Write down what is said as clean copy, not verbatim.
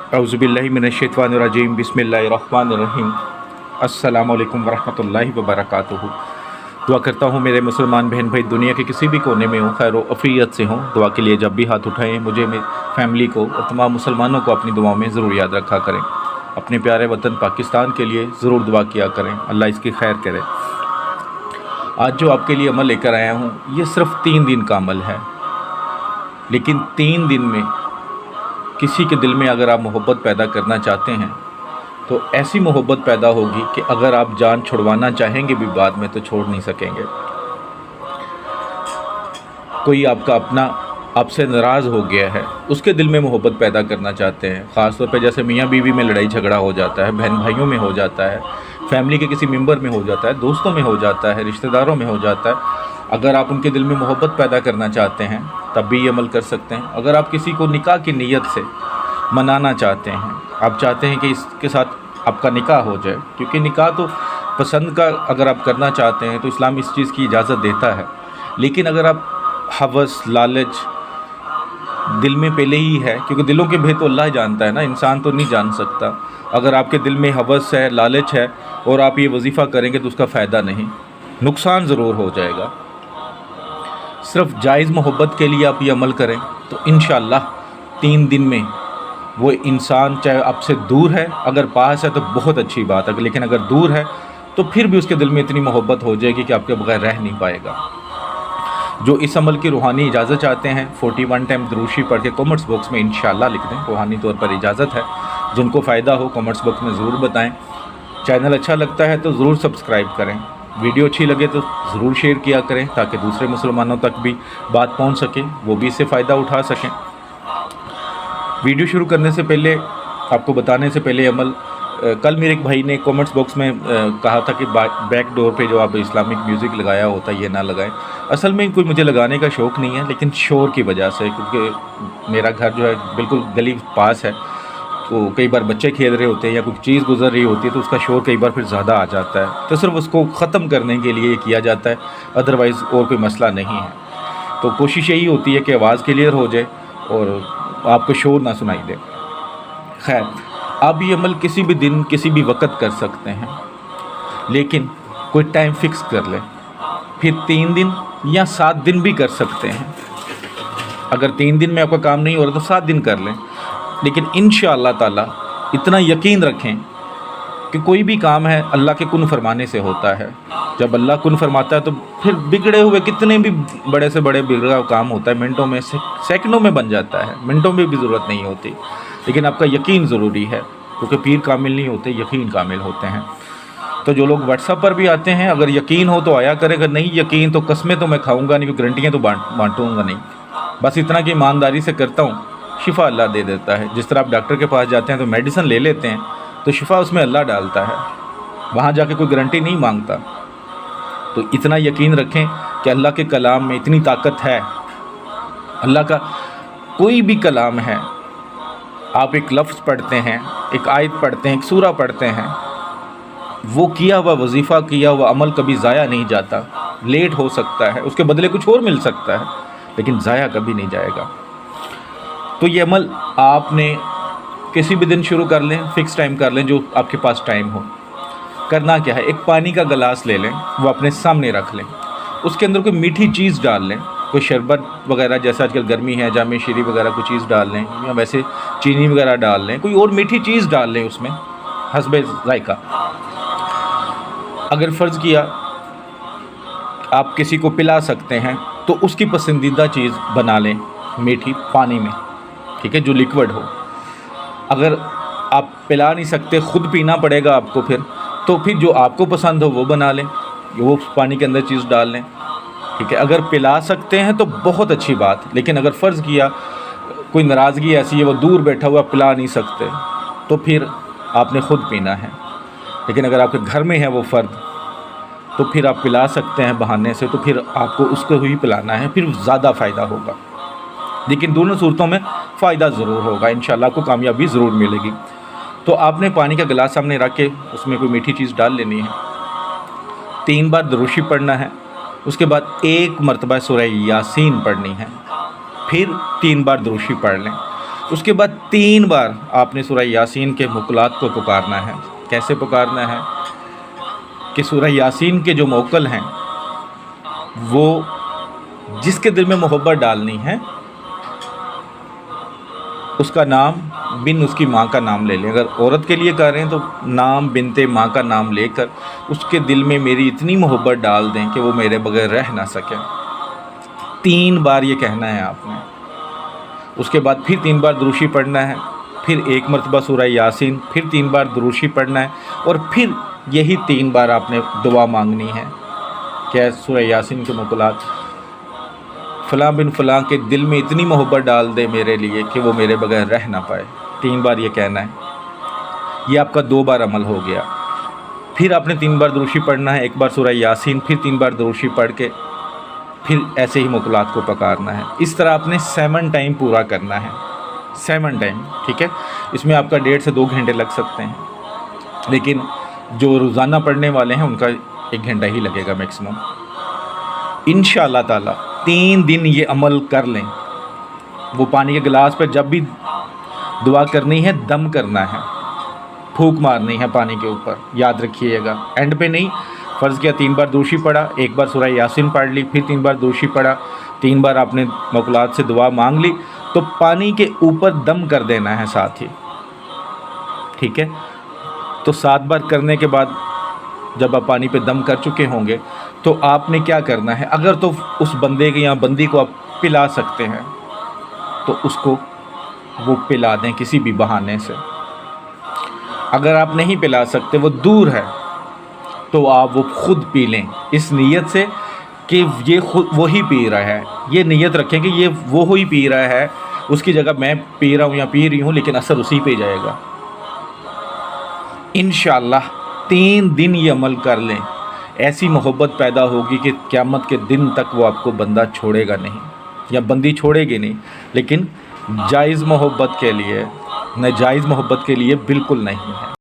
औज़ुबिल्लाहि मिनश्शैतानिर्रजीम बिस्मिल्लाहिर्रहमानिर्रहीम। अस्सलामु अलैकुम वरहमतुल्लाहि वबरकातुहू। दुआ करता हूँ मेरे मुसलमान बहन भाई दुनिया के किसी भी कोने में हो, खैर व अफ़ियत से हों। दुआ के लिए जब भी हाथ उठाएं मुझे, मेरी फैमिली को और तमाम मुसलमानों को अपनी दुआओं में ज़रूर याद रखा करें। अपने प्यारे वतन पाकिस्तान के लिए ज़रूर दुआ किया करें, अल्लाह इसकी खैर करे। आज जो आपके लिए अमल लेकर आया हूँ ये सिर्फ़ 3 दिन का अमल है, लेकिन 3 दिन में किसी के दिल में अगर आप मोहब्बत पैदा करना चाहते हैं तो ऐसी मोहब्बत पैदा होगी कि अगर आप जान छुड़वाना चाहेंगे भी बाद में तो छोड़ नहीं सकेंगे। कोई आपका अपना आपसे नाराज़ हो गया है, उसके दिल में मोहब्बत पैदा करना चाहते हैं, ख़ास तौर पे जैसे मियाँ बीवी में लड़ाई झगड़ा हो जाता है, बहन भाइयों में हो जाता है, फैमिली के किसी मेंबर में हो जाता है, दोस्तों में हो जाता है, रिश्तेदारों में हो जाता है। अगर आप उनके दिल में मोहब्बत पैदा करना चाहते हैं तब भी ये अमल कर सकते हैं। अगर आप किसी को निकाह की नीयत से मनाना चाहते हैं, आप चाहते हैं कि इसके साथ आपका निकाह हो जाए, क्योंकि निकाह तो पसंद का अगर आप करना चाहते हैं तो इस्लाम इस चीज़ की इजाज़त देता है। लेकिन अगर आप हवस लालच दिल में पहले ही है, क्योंकि दिलों के भेद तो अल्लाह जानता है ना, इंसान तो नहीं जान सकता। अगर आपके दिल में हवस है, लालच है और आप ये वजीफ़ा करेंगे तो उसका फ़ायदा नहीं, नुकसान ज़रूर हो जाएगा। सिर्फ जायज़ मोहब्बत के लिए आप ये अमल करें तो इंशाअल्लाह 3 दिन में वो इंसान, चाहे आपसे दूर है, अगर पास है तो बहुत अच्छी बात है, लेकिन अगर दूर है तो फिर भी उसके दिल में इतनी मोहब्बत हो जाएगी कि आपके बगैर रह नहीं पाएगा। जो इस अमल की रूहानी इजाज़त चाहते हैं 41 टाइम दरूशी पढ़ के कमेंट्स बॉक्स में इंशाअल्लाह लिख दें, रूहानी तौर पर इजाज़त है। जिनको फ़ायदा हो कमेंट्स बॉक्स में ज़रूर बताएं। चैनल अच्छा लगता है तो ज़रूर सब्सक्राइब करें, वीडियो अच्छी लगे तो ज़रूर शेयर किया करें ताकि दूसरे मुसलमानों तक भी बात पहुंच सके, वो भी इससे फ़ायदा उठा सकें। वीडियो शुरू करने से पहले, आपको बताने से पहले अमल, कल मेरे एक भाई ने कमेंट्स बॉक्स में कहा था कि बैक डोर पे जो आप इस्लामिक म्यूज़िक लगाया होता है ये ना लगाएं। असल में कोई मुझे लगाने का शौक़ नहीं है, लेकिन शोर की वजह से, क्योंकि मेरा घर जो है बिल्कुल गली पास है, तो कई बार बच्चे खेल रहे होते हैं या कोई चीज़ गुजर रही होती है तो उसका शोर कई बार फिर ज़्यादा आ जाता है, तो सिर्फ उसको ख़त्म करने के लिए किया जाता है, अदरवाइज़ और कोई मसला नहीं है। तो कोशिश यही होती है कि आवाज़ क्लियर हो जाए और आपको शोर ना सुनाई दे। खैर, आप ये अमल किसी भी दिन किसी भी वक्त कर सकते हैं, लेकिन कोई टाइम फ़िक्स कर लें। फिर 3 दिन या 7 दिन भी कर सकते हैं। अगर 3 दिन में आपका काम नहीं हो रहा तो 7 दिन कर लें, लेकिन इंशाअल्लाह ताला इतना यकीन रखें कि कोई भी काम है अल्लाह के कुन फरमाने से होता है। जब अल्लाह कुन फरमाता है तो फिर बिगड़े हुए कितने भी बड़े से बड़े बिगड़ा काम होता है मिनटों में, सेकंडों में बन जाता है, मिनटों में भी ज़रूरत नहीं होती। लेकिन आपका यकीन ज़रूरी है, क्योंकि पीर कामिल नहीं होते, यकीन कामिल होते हैं। तो जो लोग व्हाट्सएप पर भी आते हैं, अगर यकीन हो तो आया करें, अगर नहीं यकीन तो कस्में तो मैं खाऊँगा नहीं, गारंटियाँ तो बांटूँगा नहीं। बस इतना कि ईमानदारी से करता हूँ, शिफा अल्लाह दे देता है। जिस तरह आप डॉक्टर के पास जाते हैं तो मेडिसिन ले लेते हैं, तो शिफा उसमें अल्लाह डालता है, वहाँ जाके कोई गारंटी नहीं मांगता। तो इतना यकीन रखें कि अल्लाह के कलाम में इतनी ताकत है। अल्लाह का कोई भी कलाम है, आप एक लफ्ज़ पढ़ते हैं, एक आयत पढ़ते हैं, एक सूरा पढ़ते हैं, वो किया हुआ वजीफ़ा, किया हुआ अमल कभी ज़ाया नहीं जाता। लेट हो सकता है, उसके बदले कुछ और मिल सकता है, लेकिन ज़ाया कभी नहीं जाएगा। तो ये अमल आपने किसी भी दिन शुरू कर लें, फ़िक्स टाइम कर लें, जो आपके पास टाइम हो। करना क्या है, एक पानी का गिलास ले लें, वो अपने सामने रख लें, उसके अंदर कोई मीठी चीज़ डाल लें, कोई शरबत वगैरह, जैसे आजकल गर्मी है, जामे शीरी वगैरह कोई चीज़ डाल लें, या वैसे चीनी वगैरह डाल लें, कोई और मीठी चीज़ डाल लें उसमें हस्बे ज़ायका। अगर फ़र्ज़ किया आप किसी को पिला सकते हैं तो उसकी पसंदीदा चीज़ बना लें मीठी पानी में, ठीक है, जो लिक्विड हो। अगर आप पिला नहीं सकते, ख़ुद पीना पड़ेगा आपको, फिर जो आपको पसंद हो वो बना लें, वो पानी के अंदर चीज़ डाल लें, ठीक है। अगर पिला सकते हैं तो बहुत अच्छी बात, लेकिन अगर फ़र्ज़ किया कोई नाराज़गी ऐसी है, वो दूर बैठा हुआ पिला नहीं सकते, तो फिर आपने ख़ुद पीना है। लेकिन अगर आपके घर में है वो फ़र्द, तो फिर आप पिला सकते हैं बहाने से, तो फिर आपको उसको ही पिलाना है, फिर ज़्यादा फ़ायदा होगा। लेकिन दोनों सूरतों में फ़ायदा ज़रूर होगा, इंशाअल्लाह आपको कामयाबी ज़रूर मिलेगी। तो आपने पानी का गिलास सामने रख के उसमें कोई मीठी चीज़ डाल लेनी है, 3 बार दरूशी पढ़ना है, उसके बाद 1 मरतबा सूरह यासीन पढ़नी है, फिर 3 बार दरूशी पढ़ लें। اس کے بعد 3 بار آپ نے سورہ یاسین کے مقلات کو پکارنا ہے۔ کیسے پکارنا ہے کہ سورہ یاسین کے جو موکل ہیں وہ جس کے دل میں محبت ڈالنی ہے اس کا نام بن اس کی ماں کا نام لے لیں۔ اگر عورت کے لیے کر رہے ہیں تو نام بنتے ماں کا نام لے کر اس کے دل میں میری اتنی محبت ڈال دیں کہ وہ میرے بغیر رہ نہ سکے۔ 3 بار یہ کہنا ہے آپ نے۔ اس کے بعد پھر 3 بار دروشی پڑھنا ہے، پھر 1 مرتبہ سورہ یاسین، پھر 3 بار دروشی پڑھنا ہے، اور پھر یہی 3 بار آپ نے دعا مانگنی ہے کہ سورہ یاسین کے مقلات فلاں بن فلاں کے دل میں اتنی محبت ڈال دے میرے لیے کہ وہ میرے بغیر رہ نہ پائے۔ 3 بار یہ کہنا ہے۔ یہ آپ کا 2 بار عمل ہو گیا۔ پھر آپ نے 3 بار دروشی پڑھنا ہے، 1 بار سورہ یاسین، پھر 3 بار دروشی پڑھ کے پھر ایسے ہی مقلات کو پکارنا ہے۔ اس طرح آپ نے 7 ٹائم پورا کرنا ہے، 7 ٹائم، ٹھیک ہے۔ اس میں آپ کا 1.5 سے 2 گھنٹے لگ سکتے ہیں، لیکن جو روزانہ پڑھنے والے ہیں ان کا 1 گھنٹہ ہی لگے گا میکسیمم۔ انشاءاللہ تعالی 3 دن یہ عمل کر لیں۔ وہ پانی کے گلاس پہ جب بھی دعا کرنی ہے دم کرنا ہے، پھونک مارنی ہے پانی کے اوپر، یاد رکھیے گا۔ اینڈ پہ نہیں، فرض کیا 3 بار دوشی پڑھا، 1 بار سورہ یاسین پڑھ لی، پھر 3 بار دوشی پڑھا، 3 بار آپ نے مقلات سے دعا مانگ لی، تو پانی کے اوپر دم کر دینا ہے ساتھ ہی، ٹھیک ہے۔ تو 7 بار کرنے کے بعد جب آپ پانی پہ دم کر چکے ہوں گے تو آپ نے کیا کرنا ہے، اگر تو اس بندے کے یا بندی کو آپ پلا سکتے ہیں تو اس کو وہ پلا دیں کسی بھی بہانے سے۔ اگر آپ نہیں پلا سکتے، وہ دور ہے، تو آپ وہ خود پی لیں، اس نیت سے کہ یہ خود وہی پی رہا ہے۔ یہ نیت رکھیں کہ یہ وہی پی رہا ہے، اس کی جگہ میں پی رہا ہوں یا پی رہی ہوں، لیکن اثر اسی پہ جائے گا۔ انشاءاللہ 3 دن یہ عمل کر لیں، ایسی محبت پیدا ہوگی کہ قیامت کے دن تک وہ آپ کو بندہ چھوڑے گا نہیں یا بندی چھوڑے گی نہیں، لیکن جائز محبت کے لیے، ناجائز محبت کے لیے بالکل نہیں ہے۔